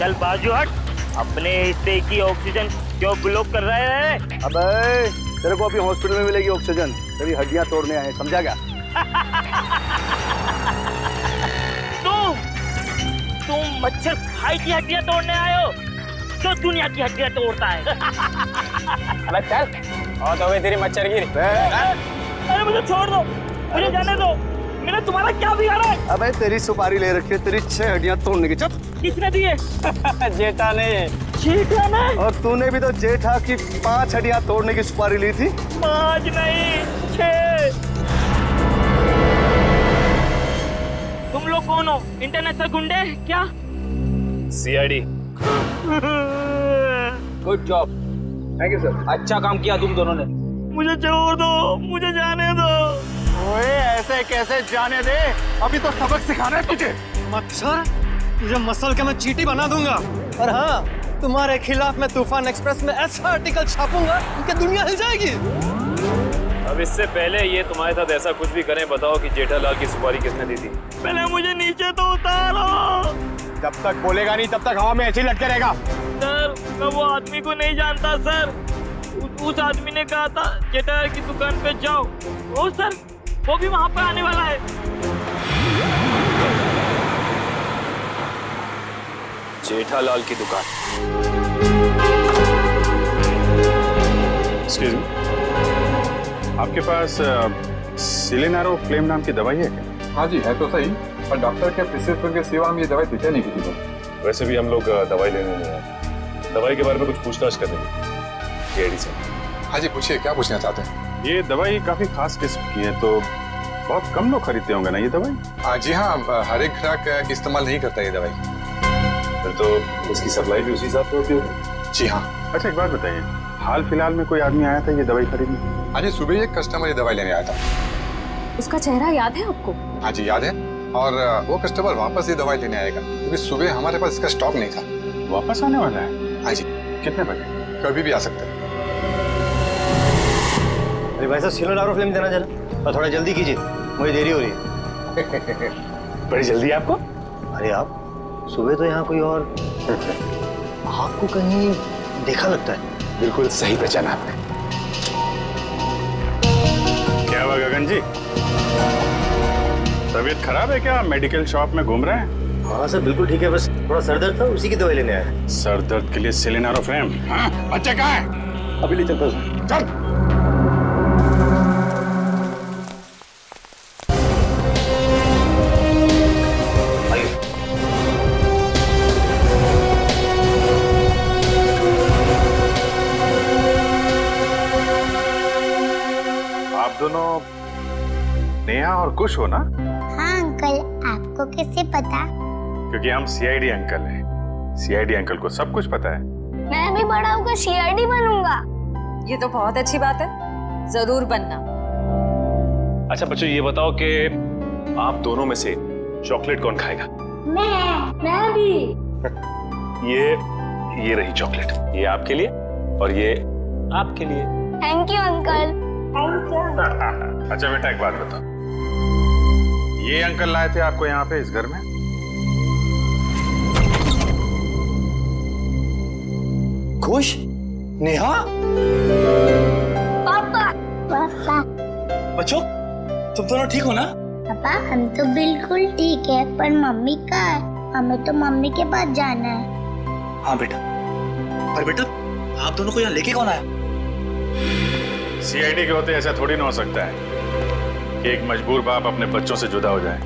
चल बाजू हट, अपने हिस्से की ऑक्सीजन क्यों ब्लॉक कर रहे हैं? अबे तेरे को अभी हॉस्पिटल में मिलेगी ऑक्सीजन, तेरी हड्डियां तोड़ने आए, समझा क्या? तुम मच्छर खाई की हड्डियां तोड़ने आए हो? जो दुनिया की हड्डियां तोड़ता है। अबे चल, और तो तेरी मच्छर गिरी। अरे मुझे छोड़ दो, मुझे जाने दो। मैंने तुम्हारा क्या बिगाड़ा है? अबे तेरी सुपारी ले रखी है, तेरी 6 हड्डियां तोड़ने की। चल। किसने दिए? जेठा ने। जेठा ने? और तूने भी तो जेठा की 5 हड्डियां तोड़ने की सुपारी ली थी। 5 नहीं, 6। तुम लोग कौन हो? इंटरनेशनल गुंडे क्या? CID. Good job. Thank you sir. अच्छा काम किया तुम दोनों ने। मुझे छोड़ दो, मुझे जाने दो। ओए ऐसे कैसे जाने दे? अभी तो सबक सिखाना है तुझे। मच्छर, तुझे मसल के मैं चींटी बना दूंगा। और हाँ, तुम्हारे खिलाफ मैं तूफान एक्सप्रेस में ऐसा आर्टिकल छापूंगा कि दुनिया हिल जाएगी। अब इससे पहले ये तुम्हारे साथ ऐसा कुछ भी करें, बताओ कि जेठालाल की सुपारी किसने दी थी? पहले मुझे नीचे तो उतारो। जब तक बोलेगा नहीं तब तक हवा में ऐसे ही लटके रहेगा। सर, मैं वो आदमी को नहीं जानता सर। उस आदमी ने कहा था जेठालाल की दुकान पे जाओ। ओ सर, वो भी वहाँ पर आने वाला है। जेठालाल की दुकान? एक्सक्यूज मी, आपके पास सिलेनारो फ्लेम नाम की दवाई है क्या? हाँ जी है तो सही, पर डॉक्टर के प्रिस्क्रिप्शन के सिवा हम ये दवाई देते नहीं किसी को। वैसे भी हम लोग दवाई लेने नहीं आए, दवाई के बारे में कुछ पूछताछ करने केडी से। हाँ जी पूछिए, क्या पूछना चाहते हैं? ये दवाई काफी खास किस्म की है, तो बहुत कम लोग खरीदते होंगे ना ये दवाई? जी हाँ, हर एक ग्राहक इस्तेमाल नहीं करता ये दवाई। फिर तो इसकी सप्लाई भी उसी हिसाब से होती होगी। जी हाँ। अच्छा एक बात बताइए, हाल फिलहाल में कोई आदमी आया था ये दवाई खरीदने? हाँ जी, सुबह एक कस्टमर ये दवाई लेने आया था। उसका चेहरा याद है आपको? हाँ जी याद है, और वो कस्टमर वापस ही दवाई लेने आएगा क्योंकि सुबह हमारे पास इसका स्टॉक नहीं था। वापस आने वाला है? हाँ जी। कितने बजे? कभी भी आ सकते हैं। अरे भाई साहब सिलो लारो फिल्म देना जरा, और थोड़ा जल्दी कीजिए, मुझे देरी हो रही है। बड़ी जल्दी है आपको? अरे आप सुबह तो यहाँ कोई और आपको कहीं देखा लगता है। बिल्कुल सही पहचाना आपने। क्या हुआ गगन जी, तबीयत खराब है क्या? मेडिकल शॉप में घूम रहे हैं? हाँ सर बिल्कुल ठीक है, बस थोड़ा सर दर्द था, उसी की दवाई लेने आया। सर दर्द के लिए सिलिनारोफेम? हाँ, बच्चे कहाँ है? अभी ले चलता हूँ। चल। आप दोनों नेहा और कुश हो ना? हाँ अंकल, आपको कैसे पता? क्योंकि हम सीआईडी अंकल हैं। सीआईडी अंकल को सब कुछ पता है। मैं भी बड़ा होकर सीआईडी बनूंगा। ये तो बहुत अच्छी बात है, जरूर बनना। अच्छा बच्चों, ये बताओ कि आप दोनों में से चॉकलेट कौन खाएगा? मैं भी। ये रही चॉकलेट, ये आपके लिए और ये आपके लिए। Thank you uncle. Thank you. अच्छा बेटा एक बात बताओ, ये अंकल लाए थे आपको यहाँ पे इस घर में? खुश? नेहा? पापा। पापा। बच्चों तुम दोनों ठीक हो ना? पापा हम तो बिल्कुल ठीक है, पर मम्मी कहाँ है? हमें तो मम्मी के पास जाना है। हाँ बेटा। पर बेटा आप दोनों को यहाँ लेके कौन आया? सीआईडी के होते ऐसा थोड़ी ना हो सकता है कि एक मजबूर बाप अपने बच्चों से जुदा हो जाए।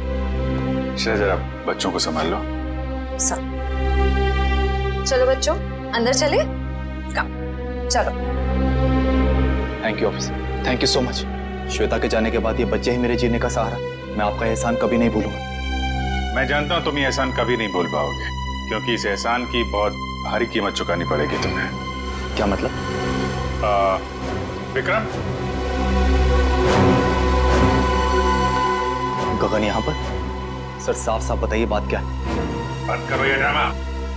जरा बच्चों को संभाल लो। चलो बच्चों अंदर चले। चलो। Thank you officer, thank you so much. Shweta के जाने के बाद ये बच्चे ही मेरे जीने का सहारा। मैं आपका एहसान कभी नहीं भूलूंगा। मैं जानता हूँ तुम ये एहसान कभी नहीं भूल पाओगे, क्योंकि इस एहसान की बहुत भारी कीमत चुकानी पड़ेगी तुम्हें। क्या मतलब? विक्रम, गगन यहाँ पर? सर साफ साफ बताइए बात क्या है? बंद करो ये ड्रामा।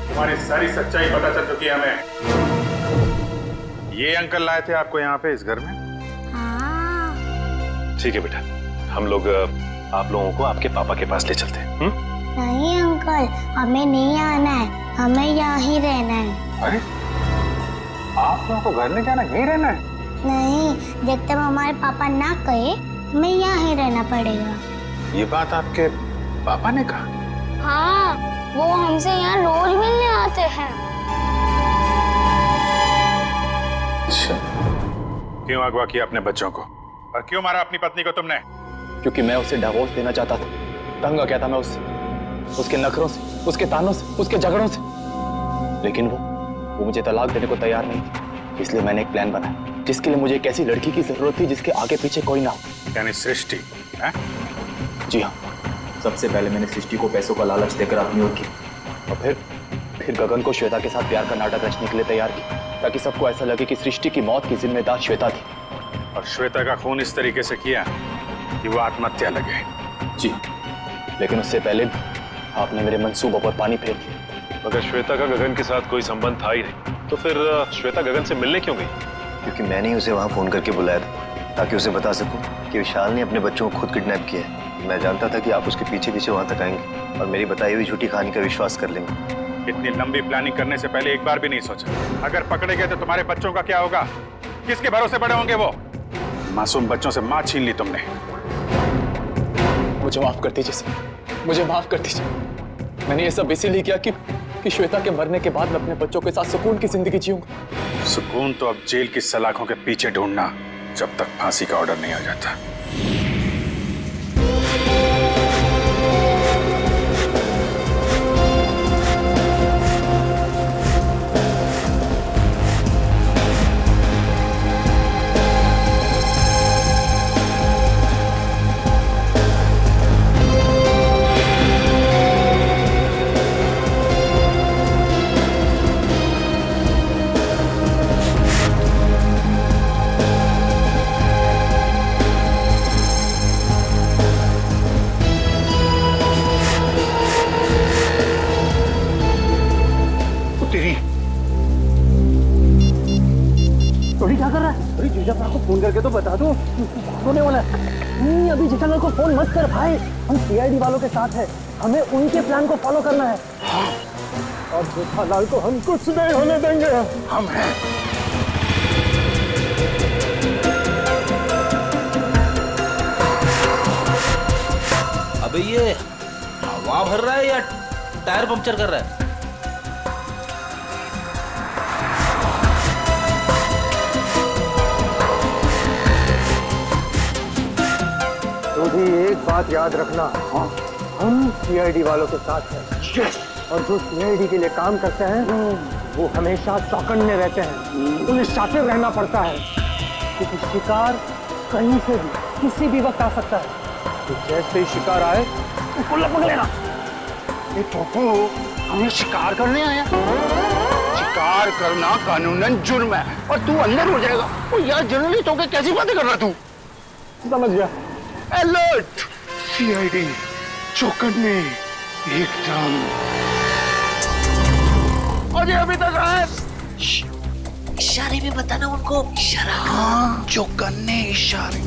तुम्हारी सारी सच्चाई पता चल चुकी है हमें। ये अंकल लाए थे आपको यहाँ पे इस घर में? ठीक है बेटा, हम लोग आप लोगों को आपके पापा के पास ले चलते हैं। नहीं अंकल, हमें नहीं आना है, हमें यहाँ ही रहना है। अरे आप लोगों को घर नहीं जाना, यहीं रहना है? नहीं, जब तक हमारे पापा ना कहे हमें यहाँ ही रहना पड़ेगा। ये बात आपके पापा ने कहा? हाँ, वो हमसे यहाँ रोज मिलने आते हैं। अच्छा, क्यों अगवा किया अपने बच्चों को और क्यों मारा अपनी पत्नी को तुमने? क्योंकि मैं उसे डिवोर्स देना चाहता था। तंग आ गया था मैं उससे, उसके नखरों से, उसके तानों से, उसके झगड़ों से। लेकिन वो मुझे तलाक देने को तैयार नहीं थी। इसलिए मैंने एक प्लान बनाया जिसके लिए मुझे एक ऐसी लड़की की जरूरत थी जिसके आगे पीछे कोई ना हो। यानी सृष्टि है? जी हाँ, सबसे पहले मैंने सृष्टि को पैसों का लालच देकर अपनी ओर की, और फिर गगन को श्वेता के साथ प्यार का नाटक रचने के लिए तैयार किया, ताकि सबको ऐसा लगे कि सृष्टि की मौत की जिम्मेदार श्वेता थी। और श्वेता का खून इस तरीके से किया कि वो आत्महत्या लगे। जी, लेकिन उससे पहले आपने मेरे मंसूबों पर पानी फेर दिया। अगर श्वेता का गगन के साथ कोई संबंध था ही नहीं, तो फिर श्वेता गगन से मिलने क्यों गई? क्योंकि मैंने उसे वहाँ फोन करके बुलाया था ताकि उसे बता सकूं कि विशाल ने अपने बच्चों को खुद किडनैप किया है। मैं जानता था कि आप उसके पीछे पीछे वहाँ तक आएंगे और मेरी बताई हुई झूठी कहानी का विश्वास कर लेंगे। इतनी लंबी प्लानिंग करने से पहले एक बार भी नहीं सोचा अगर पकड़े गए तो तुम्हारे बच्चों का क्या होगा? किसके भरोसे बड़े होंगे वो? मासूम बच्चों से माँ छीन ली तुमने। मुझे माफ कर दीजिए सर, मुझे माफ कर दीजिए। मैंने ये सब इसीलिए किया कि श्वेता के मरने के बाद मैं अपने बच्चों के साथ सुकून की जिंदगी जीऊंगा। सुकून तो अब जेल की सलाखों के पीछे ढूंढना, जब तक फांसी का ऑर्डर नहीं आ जाता। तेरी। सोडी क्या कर रहा है? अरे जेठालाल को फोन करके तो बता दो, होने वाला है। नहीं, अभी जेठालाल को फोन मत कर भाई, हम सीआईडी वालों के साथ है, हमें उनके प्लान को फॉलो करना है। और जेठालाल को हम कुछ नहीं होने देंगे। हम हैं। अबे ये हवा भर रहा है या टायर पंक्चर कर रहा है? तो भी एक बात याद रखना, हम सीआईडी वालों के साथ हैं। और जो सीआईडी के लिए काम करते हैं वो हमेशा चौकन्ने रहते हैं, उन्हें शातिर रहना पड़ता है, क्योंकि शिकार कहीं से भी किसी भी वक्त आ सकता है। तो जैसे ही शिकार आए उसको लपक लेना। ये पोपो हमें शिकार करने आया? शिकार करना कानूनन जुर्म है और तू अंदर हो जाएगा। ओ यार जर्नलिस्ट होकर कैसी बातें कर रहा तू? समझ गया। अलर्ट, सीआईडी चौकन्ने एकदम। और ये अभी तक आए। इशारे में बताना उनको, इशारा। हाँ, चौकन्ने इशारे।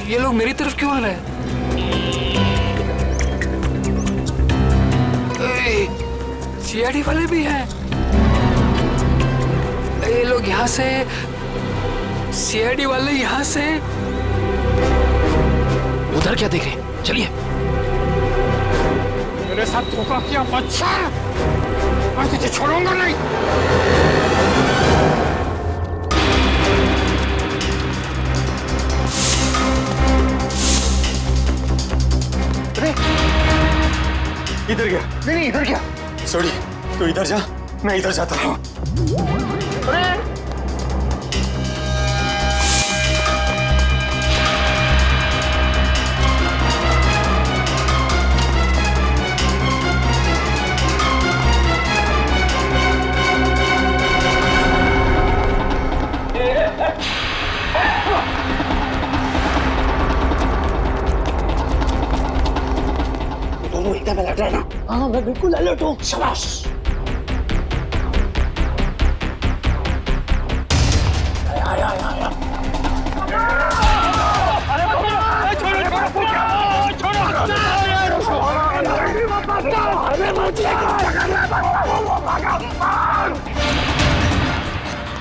ये लोग मेरी तरफ क्यों आ रहे हैं? सीआईडी वाले भी हैं। ये लोग यहाँ से, सीआईडी वाले यहाँ से। उधर क्या देख रहे? चलिए। मेरे साथ धोखा किया बच्चा, मैं तुझे छोड़ूंगा नहीं। इधर गया? नहीं इधर क्या? सॉरी, तू इधर जा, मैं इधर जाता हूँ। दोनों एकदम अलर्ट रहना। हाँ, मैं बिल्कुल अलर्ट हूँ। शाबाश।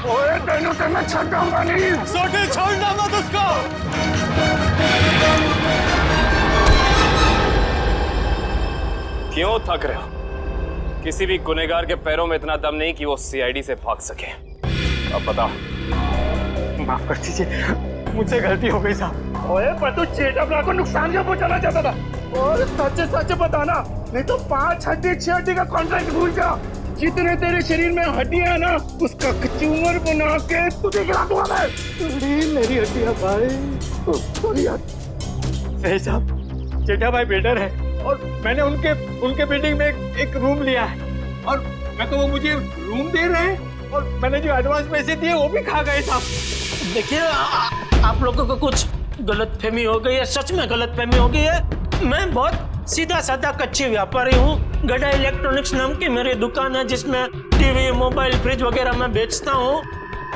ओए तेनों से मैं छड़ाऊंगा नहीं। सोटी छोड़ना मत उसको। क्यों थक रहे हो? किसी भी गुनहगार के पैरों में इतना दम नहीं कि वो सीआईडी से भाग सके। अब बताओ। माफ कर दीजिए, मुझसे गलती हो गई साहब। ओए पर तू जेठालाल को नुकसान क्या पहुंचाना चाहता था? और सच सच बताना, नहीं तो 5 हड्डी 6 हड्डी का कॉन्ट्रैक्ट भूल जा। जितने तेरे शरीर में हड्डियां ना, उसका कचूमर बना के तुझे खिला दूंगा मैं। मेरी हड्डियां भाई। सॉरी यार। सही साहब, जेठा भाई बेटर है और मैंने उनके बिल्डिंग में एक रूम लिया है और मैं तो वो मुझे रूम दे रहे हैं और मैंने जो एडवांस पैसे दिए वो भी खा गए साहब। देखिए, आप लोगों को कुछ गलतफहमी हो गई है, सच में गलतफहमी हो गई है। मैं बहुत सीधा साधा कच्ची व्यापारी हूँ। गड़ा इलेक्ट्रॉनिक्स नाम की मेरी दुकान है जिसमें टीवी, मोबाइल, फ्रिज वगैरह मैं बेचता हूँ।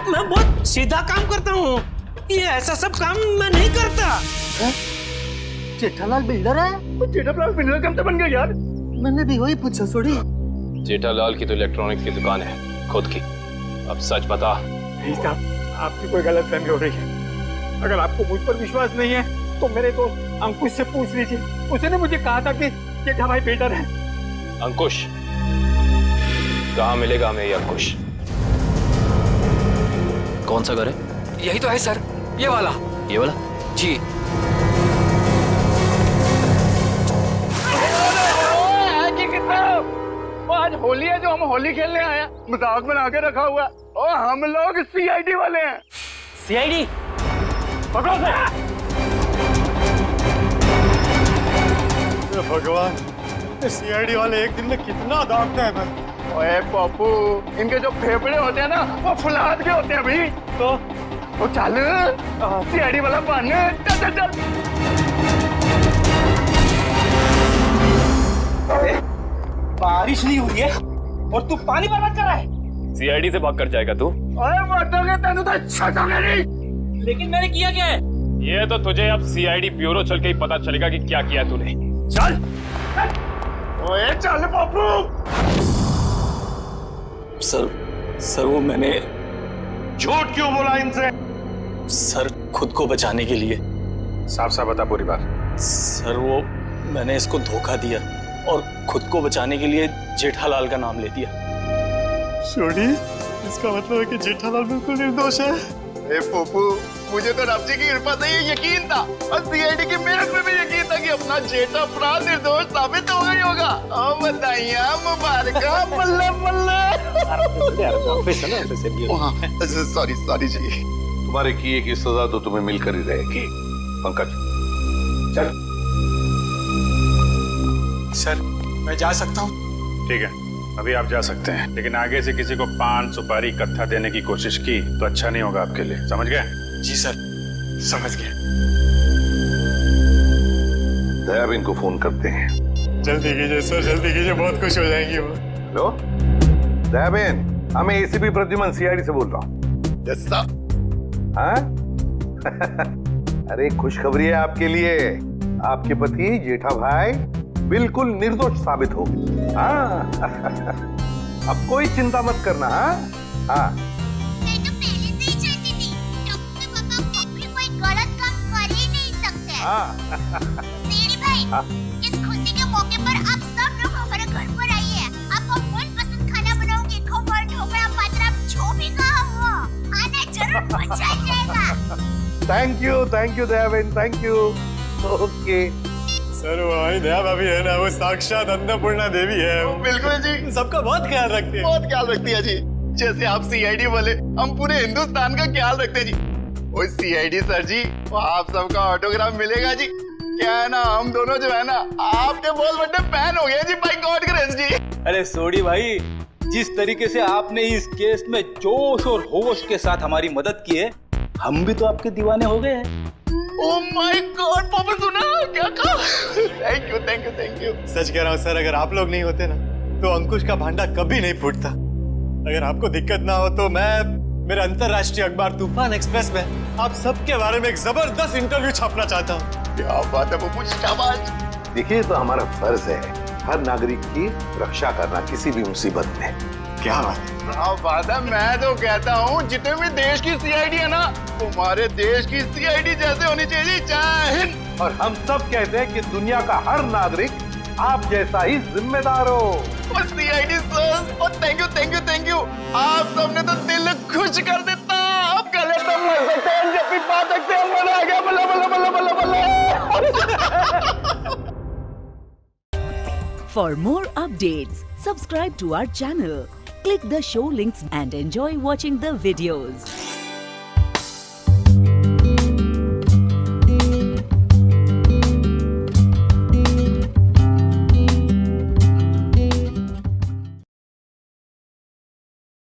मैं बहुत सीधा काम करता हूँ, ये ऐसा सब काम मैं नहीं करता। जेठालाल बिल्डर है? जेठालाल बिल्डर कब से बन गया यार? मैंने भी वही पूछा सोडी। जेठालाल की तो इलेक्ट्रॉनिक्स की दुकान है खुद की। अब सच बता। नहीं साहब, आपकी कोई गलतफहमी हो रही है। अगर आपको मुझ पर विश्वास नहीं है तो मेरे दोस्त अंकुश से पूछ लीजिए। उसने मुझे कहा था कि जेठा भाई बेटर है। अंकुश, कहाँ मिलेगा हमें ये अंकुश? कौन सा घर है? यही तो है सर, ये वाला। ये वाला? जी। आज होली है, जो हम होली खेलने आए हैं, मजाक बना के रखा हुआ है। और हम लोग सीआईडी वाले हैं। सीआईडी? पकड़ो से। भगवान, सीआईडी वाले एक दिन में कितना दागते हैं भाई। ओए पप्पू, इनके जो फेफड़े होते हैं ना, वो फुलाद के होते हैं भाई। तो चल सीआईडी वाला बन। चल चल चल। बारिश नहीं हुई है और तू पानी बर्बाद कर रहा है। सीआईडी से भाग कर जाएगा तू? ओए मर्दोगे तेनू तो छटोगे नहीं। लेकिन मैंने किया क्या है? ये तो तुझे अब सीआईडी ब्यूरो चल के ही पता चलेगा कि क्या किया तूने। चल। ओए चल पप्पू। सर वो मैंने झूठ क्यों बोला इनसे? सर खुद को बचाने के लिए। साफ साफ बता पूरी बात। सर वो मैंने इसको धोखा दिया और खुद को बचाने के लिए जेठालाल का नाम ले दिया। सोनी, इसका मतलब है कि जेठालाल बिल्कुल निर्दोष है। ए पप्पू, मुझे तो रब जी की कृपा से ये यकीन था और सीआईडी की मेहनत में भी यकीन था कि अपना जेठा अपराध निर्दोष साबित हो गई होगा। बधाइयां मुबारका, बल्ले बल्ले। सॉरी जी। तुम्हारे किए की सजा तो तुम्हें मिलकर ही रहेगी। पंकज चल। सर मैं जा सकता हूँ? ठीक है, अभी आप जा सकते हैं, लेकिन आगे से किसी को पान सुपारी कत्था देने की कोशिश की तो अच्छा नहीं होगा आपके लिए, समझ गए? जी सर, समझ गए। दयाबेन को फोन करते हैं। जल्दी कीजिए सर, जल्दी कीजिए, बहुत खुश हो जाएंगी वो। हेलो दयाबेन, मैं एसीपी प्रद्युमन सीआईडी से बोल रहा हूँ। Yes sir. हाँ? अरे खुशखबरी है आपके लिए, आपके पति जेठा भाई बिल्कुल निर्दोष साबित हो गए। हाँ अब कोई चिंता मत करना। हाँ मैं तो पहले से ही जानती थी, टप्पू के पापा कभी कोई गलत काम कर ही नहीं सकते। सीआईडी भाई, इस खुशी के मौके पर आप सब लोग हमारे घर पर आइए। आपको मनपसंद खाना बनाऊंगी, खमन, ढोकला, पात्रा, जो भी कहा वो आना जरूर मजा आ जाएगा। Thank you Dayaben, thank you. Okay sir वो हमारी दया भाभी है ना, वो साक्षात अन्नपूर्णा देवी है। बिल्कुल जी, सबका बहुत ख्याल रखती है। बहुत ख्याल रखती है जी। जैसे आप सीआईडी वाले, हम पूरे हिंदुस्तान का ख्याल रखते हैं जी। वो सीआईडी सर जी, वो आप सबका ऑटोग्राफ मिलेगा जी। क्या है ना, हम दोनों जो है ना, आपके बहुत बड़े फैन हो गए जी, बाय गॉड ग्रेस जी। अरे सोडी भाई, जिस तरीके से आपने इस केस में जोश और होश के साथ हमारी मदद की है, हम भी तो आपके दीवाने हो गए हैं। ओह माय गॉड, पापा सुना क्या कहा? Thank you. सच कह रहा हूँ सर, अगर आप लोग नहीं होते ना तो अंकुश का भांडा कभी नहीं फूटता। अगर आपको दिक्कत ना हो तो मैं मेरे अंतरराष्ट्रीय अखबार तूफान एक्सप्रेस में आप सबके बारे में एक जबरदस्त इंटरव्यू छापना चाहता हूँ। क्या बात है पप्पू, शाबाश। देखिए, तो हमारा फर्ज है हर नागरिक की रक्षा करना किसी भी मुसीबत में। क्या बात है? बात है, मैं तो कहता हूँ जितने भी देश की सीआईडी है ना, तुम्हारे देश की सीआईडी जैसे होनी चाहिए। जय हिंद। और हम सब कहते हैं कि दुनिया का हर नागरिक आप जैसा ही जिम्मेदार हो। और सीआईडी सर, और थैंक यू। आप सबने तो दिल खुश कर देता। अब गले तो मर सकते हैं, जब भी पा सकते हैं, मजा आ गया। बल्ला। For more updates, subscribe to our channel, click the show links and enjoy watching the videos.